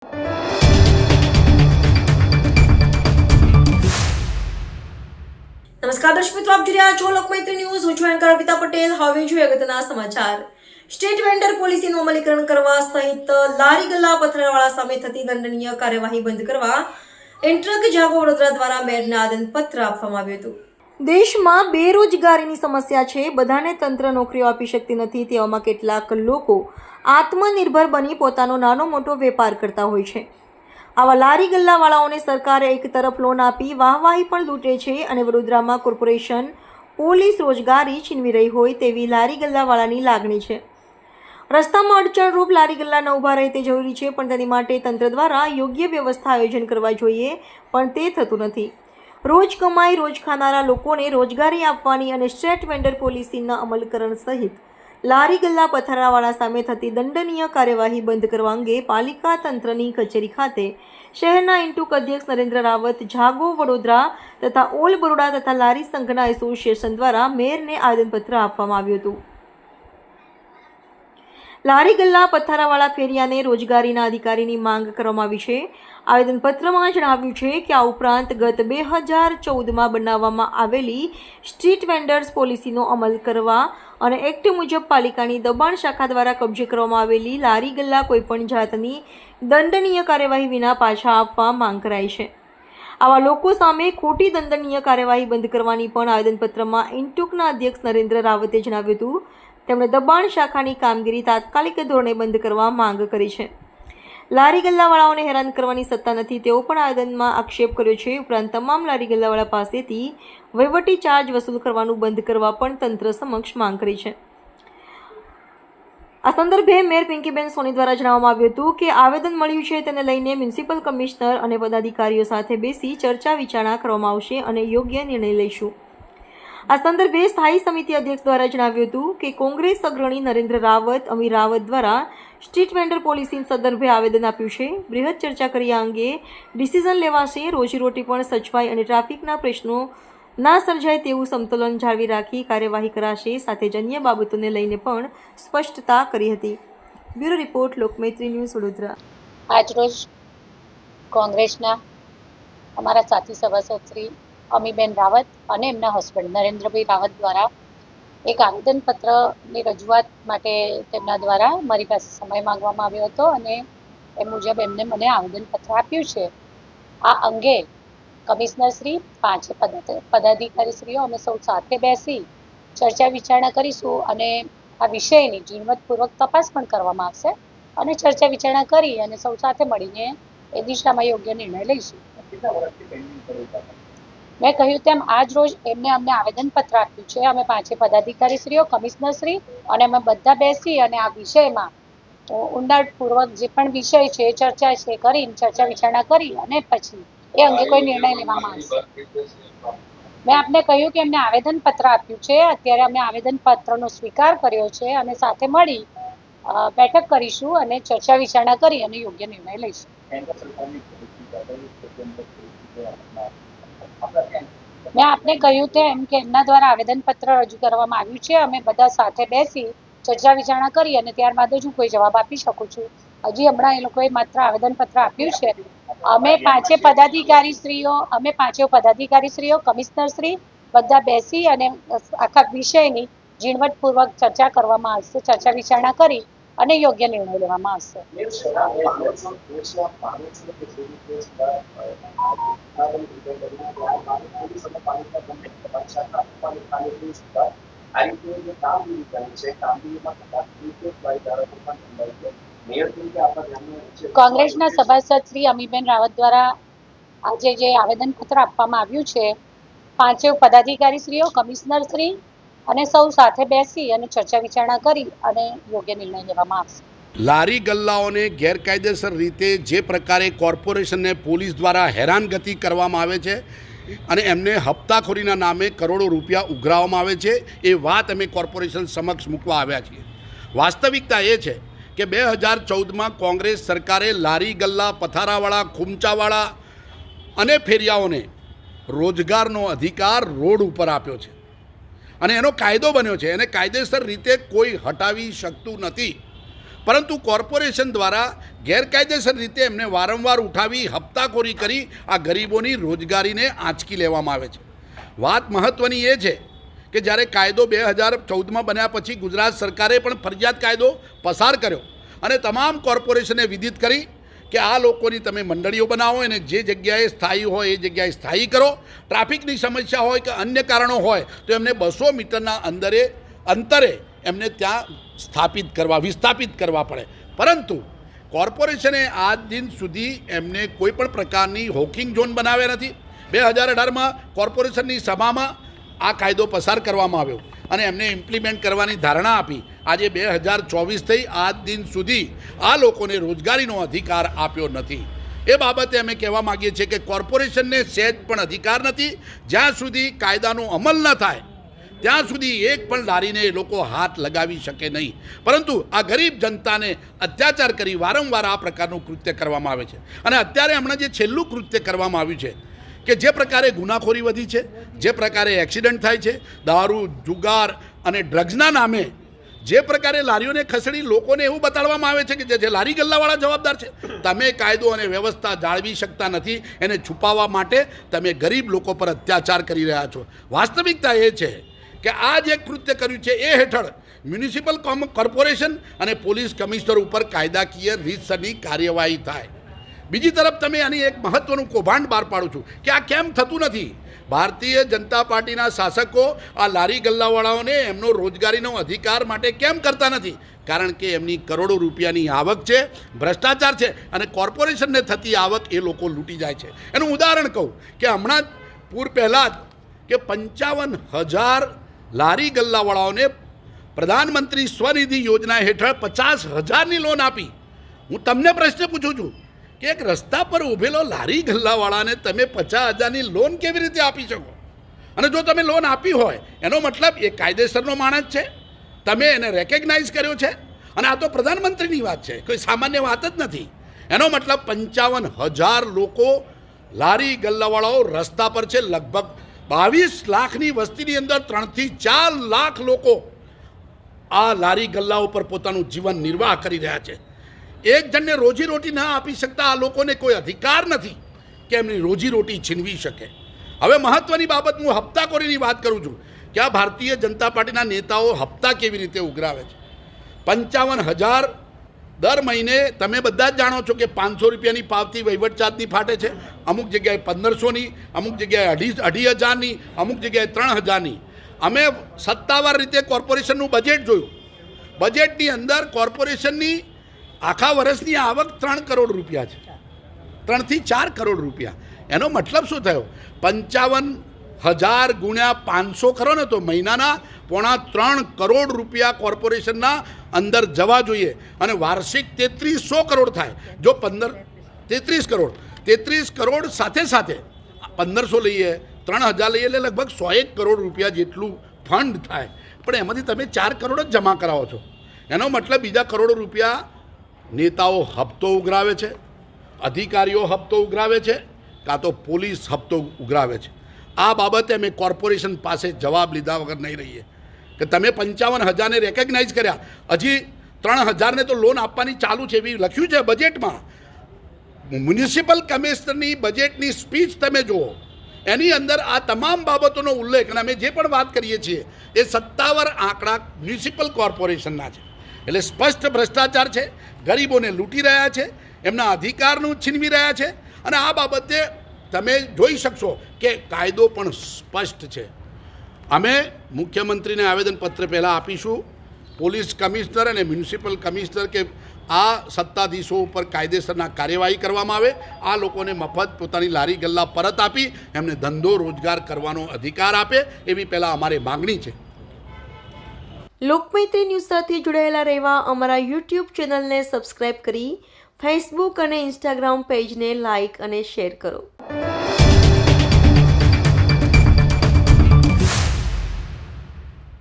નમસ્કાર દર્શક મિત્રો, આપ જોઈ રહ્યા છો લોકમૈત્રી ન્યૂઝ. હું છું એન્કર અર્પિતા પટેલ. હવે જોઈએ અગત્યના સમાચાર. સ્ટ્રીટ વેન્ડર પોલિસીનું અમલીકરણ કરવા સહિત લારી ગલ્લા પથરાવાળા સામે થતી દંડનીય કાર્યવાહી બંધ કરવા એન્ટ્રક જાગો વડોદરા દ્વારા મેયરને આવેદનપત્ર આપવામાં આવ્યું હતું. દેશમાં બેરોજગારીની સમસ્યા છે. બધાને તંત્ર નોકરીઓ આપી શકતી નથી. તેવામાં કેટલાક લોકો આત્મનિર્ભર બની પોતાનો નાનો મોટો વેપાર કરતા હોય છે. આવા લારી ગલ્લાવાળાઓને સરકારે એક તરફ લોન આપી વાહવાહી પણ લૂંટે છે અને વડોદરામાં કોર્પોરેશન પોલીસ રોજગારી છીનવી રહી હોય તેવી લારી ગલ્લાવાળાની લાગણી છે. રસ્તામાં અડચણરૂપ લારી ગલ્લા ન ઊભા રહે તે જરૂરી છે, પણ તેની માટે તંત્ર દ્વારા યોગ્ય વ્યવસ્થા આયોજન કરવા જોઈએ, પણ તે થતું નથી. રોજ કમાઈ રોજ ખાનારા લોકોને રોજગારી આપવાની અને સ્ટ્રીટ વેન્ડર પોલિસીના અમલીકરણ સહિત લારી ગલ્લા પથરાવાળા સામે થતી દંડનીય કાર્યવાહી બંધ કરવા અંગે પાલિકા તંત્રની કચેરી ખાતે શહેરના ઇન્ટુક અધ્યક્ષ નરેન્દ્ર રાવત, જાગો વડોદરા તથા ઓલ બરોડા તથા લારી સંઘના એસોસિએશન દ્વારા મેયરને આવેદનપત્ર આપવામાં આવ્યું હતું. લારી ગલ્લા પથરાવાળા ફેરિયાને રોજગારીના અધિકારીની માંગ કરવામાં આવી છે. આવેદનપત્રમાં જણાવ્યું છે કે આ ઉપરાંત ગત 2014માં બનાવવામાં આવેલી સ્ટ્રીટ વેન્ડર્સ પોલિસીનો અમલ કરવા અને એક્ટ મુજબ પાલિકાની દબાણ શાખા દ્વારા કબજે કરવામાં આવેલી લારી ગલ્લા કોઈપણ જાતની દંડનીય કાર્યવાહી વિના પાછા આપવા માંગ કરાઈ છે. આવા લોકો સામે ખોટી દંડનીય કાર્યવાહી બંધ કરવાની પણ આવેદનપત્રમાં ઇન્ટુકના અધ્યક્ષ નરેન્દ્ર રાવતે જણાવ્યું હતું. તેમણે દબાણ શાખાની કામગીરી તાત્કાલિક ધોરણે બંધ કરવા માંગ કરી છે. લારી ગલ્લાવાળાઓને હેરાન કરવાની સત્તા નથી તેવો પણ આવેદનમાં આક્ષેપ કર્યો છે. ઉપરાંત તમામ લારી ગલ્લાવાળા પાસેથી વહીવટી ચાર્જ વસૂલ કરવાનું બંધ કરવા પણ તંત્ર સમક્ષ માંગ કરી છે. આ સંદર્ભે મેયર પિંકીબેન સોની દ્વારા જણાવવામાં આવ્યું હતું કે આવેદન મળ્યું છે તેને લઈને મ્યુનિસિપલ કમિશનર અને પદાધિકારીઓ સાથે બેસી ચર્ચા વિચારણા કરવામાં આવશે અને યોગ્ય નિર્ણય લઈશું. આ સંદર્ભે સ્થાયી સમિતિ અધ્યક્ષ દ્વારા જણાવ્યું હતું કે કોંગ્રેસ અગ્રણી નરેન્દ્ર રાવત, અમીર રાવત દ્વારા સ્ટ્રીટ વેન્ડર પોલિસી સંદર્ભે આવેદન આપ્યું છે. બૃહદ ચર્ચા કરી આ અંગે ડિસિઝન લેવાશે. રોજીરોટી પણ સચવાય અને ટ્રાફિકના પ્રશ્નો ના સર્જાય તેવું સમતોલન જાળવી રાખી કાર્યવાહી કરાશે. સાથે જ અન્ય બાબતોને લઈને પણ સ્પષ્ટતા કરી હતી. Bureau report, Lokmaitri news, Vadodara. આજરોજ કોંગ્રેસના અમારા સાથી સભાસદ શ્રી અમીબેન રાવત અને એમના હસબન્ડ નરેન્દ્રભાઈ રાવત દ્વારા એક આવેદનપત્રની રજૂઆત માટે તેમના દ્વારા મારી પાસે સમય માંગવામાં આવ્યો હતો અને એ મુજબ એમને મને આવેદનપત્ર આપ્યું છે. આ અંગે કમિશનરશ્રી, 5 પદાધિકારીશ્રીઓ અમે સૌ સાથે બેસી ચર્ચા વિચારણા કરીશું અને આ વિષયની ઝીણવટપૂર્વક તપાસ પણ કરવામાં આવશે અને ચર્ચા વિચારણા કરી અને સૌ સાથે મળીને એ દિશામાં યોગ્ય નિર્ણય લઈશું. મેં કહ્યું તેમ આજ રોજ એમને અમને આવેદનપત્ર આપ્યું છે. અમે 5 પદાધિકારીશ્રીઓ, કમિશનરશ્રી અને અમે બધા બેસી અને આ વિષયમાં ઊંડાણપૂર્વક જે પણ વિષય છે એ ચર્ચા છે કરીને ચર્ચા વિચારણા કરી અને પછી એ અંગે કોઈ નિર્ણય લેવામાં આવશે. મેં આપને કહ્યું કે એમને આવેદનપત્ર આપ્યું છે. અત્યારે અમે આવેદનપત્રનો સ્વીકાર કર્યો છે અને સાથે મળી બેઠક કરીશું અને ચર્ચા વિચારણા કરી અને યોગ્ય નિર્ણય લઈશું. મેં આપને કહ્યું તેમ કે એમના દ્વારા આવેદનપત્ર રજૂ કરવામાં આવ્યું છે. અમે બધા સાથે બેસી ચર્ચા વિચારણા કરી અને ત્યારબાદ જ હું કોઈ જવાબ આપી શકું છું. હજી હમણાં એ લોકોએ માત્ર આવેદનપત્ર આપ્યું છે. અમે 5 પદાધિકારીશ્રીઓ, કમિશનરશ્રી બધા બેસી અને આખા વિષયની ઝીણવટપૂર્વક ચર્ચા કરવામાં આવશે. ચર્ચા વિચારણા કરી અને યોગ્ય નિર્ણય લેવામાં આવશે. કોંગ્રેસના સભાસદ શ્રી અમીબેન રાવત દ્વારા આજે જે આવેદનપત્ર આપવામાં આવ્યું છે, 5 પદાધિકારીશ્રીઓ, કમિશનરશ્રી અને સૌ સાથે બેસી અને ચર્ચા વિચારણા કરી અને યોગ્ય નિર્ણય લેવામાં આવશે. લારી ગલ્લાઓને ગેરકાયદેસર રીતે જે પ્રકારે કોર્પોરેશનને પોલીસ દ્વારા હેરાનગતિ કરવામાં આવે છે અને એમને હપ્તાખોરીના નામે કરોડો રૂપિયા ઉઘરાવવામાં આવે છે, એ વાત અમે કોર્પોરેશન સમક્ષ મૂકવા આવ્યા છીએ. વાસ્તવિકતા એ છે કે 2014માં કોંગ્રેસ સરકારે લારી ગલ્લા પથારાવાળા, ખૂમચાવાળા અને ફેરિયાઓને રોજગારનો અધિકાર રોડ ઉપર આપ્યો છે અને એનો કાયદો બન્યો છે. એને કાયદેસર રીતે કોઈ હટાવી શકતું નથી. પરંતુ કોર્પોરેશન દ્વારા ગેરકાયદેસર રીતે એમને વારંવાર ઉઠાવી હપ્તાખોરી કરી આ ગરીબોની રોજગારીને આંચકી લેવામાં આવે છે. વાત મહત્ત્વની એ છે કે જ્યારે કાયદો 2014માં બન્યા પછી ગુજરાત સરકારે પણ ફરજિયાત કાયદો પસાર કર્યો અને તમામ કોર્પોરેશને વિદિત કરી કે આ લોકોની તમે મંડળીઓ બનાવો અને જે જગ્યાએ સ્થાયી હોય એ જગ્યાએ સ્થાયી કરો. ટ્રાફિકની સમસ્યા હોય કે અન્ય કારણો હોય તો એમને 200 મીટરના અંતરે એમને ત્યાં વિસ્થાપિત કરવા પડે. પરંતુ કોર્પોરેશને આજ દિન સુધી એમને કોઈ પણ પ્રકારની હોકિંગ ઝોન બનાવ્યા નથી. 2018માં કોર્પોરેશનની સભામાં આ કાયદો પસાર કરવામાં આવ્યો અને એમને ઇમ્પ્લિમેન્ટ કરવાની ધારણા આપી. આજે 2024 થઈ આજ દિન સુધી આ લોકોને રોજગારીનો અધિકાર આપ્યો નથી. એ બાબતે અમે કહેવા માગીએ છીએ કે કોર્પોરેશનને સહેજ પણ અધિકાર નથી. જ્યાં સુધી કાયદાનો અમલ ન થાય ત્યાં સુધી એક પણ લારીને એ લોકો હાથ લગાવી શકે નહીં. પરંતુ આ ગરીબ જનતાને અત્યાચાર કરી વારંવાર આ પ્રકારનું કૃત્ય કરવામાં આવે છે. અને અત્યારે હમણાં જે છેલ્લું કૃત્ય કરવામાં આવ્યું છે કે જે પ્રકારે ગુનાખોરી વધી છે, જે પ્રકારે એક્સિડન્ટ થાય છે, દારૂ, જુગાર અને ડ્રગ્સના નામે જે પ્રકારે લારીઓને ખસેડી લોકોને એવું બતાડવામાં આવે છે કે જે લારી ગલ્લાવાળા જવાબદાર છે. તમે કાયદો અને વ્યવસ્થા જાળવી શકતા નથી. એને છુપાવવા માટે તમે ગરીબ લોકો પર અત્યાચાર કરી રહ્યા છો. વાસ્તવિકતા એ છે કે આ જે કૃત્ય કર્યું છે એ હેઠળ મ્યુનિસિપલ કોર્પોરેશન અને પોલીસ કમિશનર ઉપર કાયદાકીય રીતસરની કાર્યવાહી થાય. બીજી તરફ તમે આની એક મહત્ત્વનું કૌભાંડ બહાર પાડું છું કે આ કેમ થતું નથી. ભારતીય જનતા પાર્ટીના શાસકો આ લારી ગલ્લાવાળાઓને એમનો રોજગારીનો અધિકાર માટે કેમ કરતા નથી? કારણ કે એમની કરોડો રૂપિયાની આવક છે, ભ્રષ્ટાચાર છે અને કોર્પોરેશનને થતી આવક એ લોકો લૂંટી જાય છે. એનું ઉદાહરણ કહું કે હમણાં પૂર પહેલાં જ કે 55,000 લારી ગલ્લાવાળાઓને પ્રધાનમંત્રી સ્વનિધિ યોજના હેઠળ 50,000ની લોન આપી. હું તમને પ્રશ્ન પૂછું છું કે એક રસ્તા પર ઊભેલો લારી ગલ્લાવાળાને તમે 50,000ની લોન કેવી રીતે આપી શકો? અને જો તમે લોન આપી હોય એનો મતલબ એ કાયદેસરનો માણસ છે, તમે એને રેકગ્નાઇઝ કર્યો છે. અને આ તો પ્રધાનમંત્રીની વાત છે, કોઈ સામાન્ય વાત જ નથી. એનો મતલબ 55,000 લોકો લારી ગલ્લાવાળાઓ રસ્તા પર છે. લગભગ 22 લાખની વસ્તીની અંદર 3 થી 4 લાખ લોકો આ લારી ગલ્લા ઉપર પોતાનું જીવન નિર્વાહ કરી રહ્યા છે. એક જણને રોજીરોટી ના આપી શકતા આ લોકોને કોઈ અધિકાર નથી કે એમની રોજીરોટી છીનવી શકે. હવે મહત્ત્વની બાબત હું હપ્તાખોરીની વાત કરું છું કે આ ભારતીય જનતા પાર્ટીના નેતાઓ હપ્તા કેવી રીતે ઉઘરાવે છે. 55,000 દર મહિને તમે બધા જ જાણો છો કે 500 રૂપિયાની પાવતી વહીવટ ચાર્જની ફાટે છે. અમુક જગ્યાએ 1,500ની, અમુક જગ્યાએ 2,500ની, અમુક જગ્યાએ 3,000ની. અમે સત્તાવાર રીતે કોર્પોરેશનનું બજેટ જોયું. બજેટની અંદર કોર્પોરેશનની આખા વર્ષની આવક 3 કરોડ રૂપિયા છે, 3 થી 4 કરોડ રૂપિયા. એનો મતલબ શું થયો? 55,000 ગુણ્યા 500 કરો ને તો મહિનાના 3.25 કરોડ રૂપિયા કોર્પોરેશનના અંદર જવા જોઈએ અને વાર્ષિક 3,300 કરોડ થાય. જો 33 કરોડ સાથે 1,500 લઈએ, 3,000 લઈએ એટલે લગભગ 101 કરોડ રૂપિયા જેટલું ફંડ થાય. પણ એમાંથી તમે 4 કરોડ જ જમા કરાવો છો. એનો મતલબ બીજા કરોડો રૂપિયા નેતાઓ હપ્તો ઉઘરાવે છે, અધિકારીઓ હપ્તો ઉઘરાવે છે, કાં તો પોલીસ હપ્તો ઉઘરાવે છે. આ બાબતે અમે કોર્પોરેશન પાસે જવાબ લીધા વગર નહીં રહીએ કે તમે 55,000ને રેકગ્નાઇઝ કર્યા, હજી 3,000ને તો લોન આપવાની ચાલુ છે એવી લખ્યું છે બજેટમાં. મ્યુનિસિપલ કમિશનરની બજેટની સ્પીચ તમે જુઓ, એની અંદર આ તમામ બાબતોનો ઉલ્લેખ અને અમે જે પણ વાત કરીએ છીએ એ સત્તાવાર આંકડા મ્યુનિસિપલ કોર્પોરેશનના છે. એટલે સ્પષ્ટ ભ્રષ્ટાચાર છે, ગરીબોને લૂંટી રહ્યા છે, એમના અધિકારનું છીનવી રહ્યા છે. અને આ બાબતે તમે જોઈ શકશો કે કાયદો પણ સ્પષ્ટ છે. અમે મુખ્યમંત્રીને આવેદનપત્ર પહેલાં આપીશું. પોલીસ કમિશનર અને મ્યુનિસિપલ કમિશનર કે આ સત્તાધીશો ઉપર કાયદેસરના કાર્યવાહી કરવામાં આવે. આ લોકોને મફત પોતાની લારી ગલ્લા પરત આપી એમને ધંધો રોજગાર કરવાનો અધિકાર આપે એવી પહેલાં અમારી માગણી છે. લોકમૈત્રી ન્યૂઝ સાથે જોડાયેલા રહેવા અમારા યુટ્યુબ ચેનલને સબસ્ક્રાઇબ કરી ફેસબુક અને ઇન્સ્ટાગ્રામ પેજને લાઇક અને શેર કરો.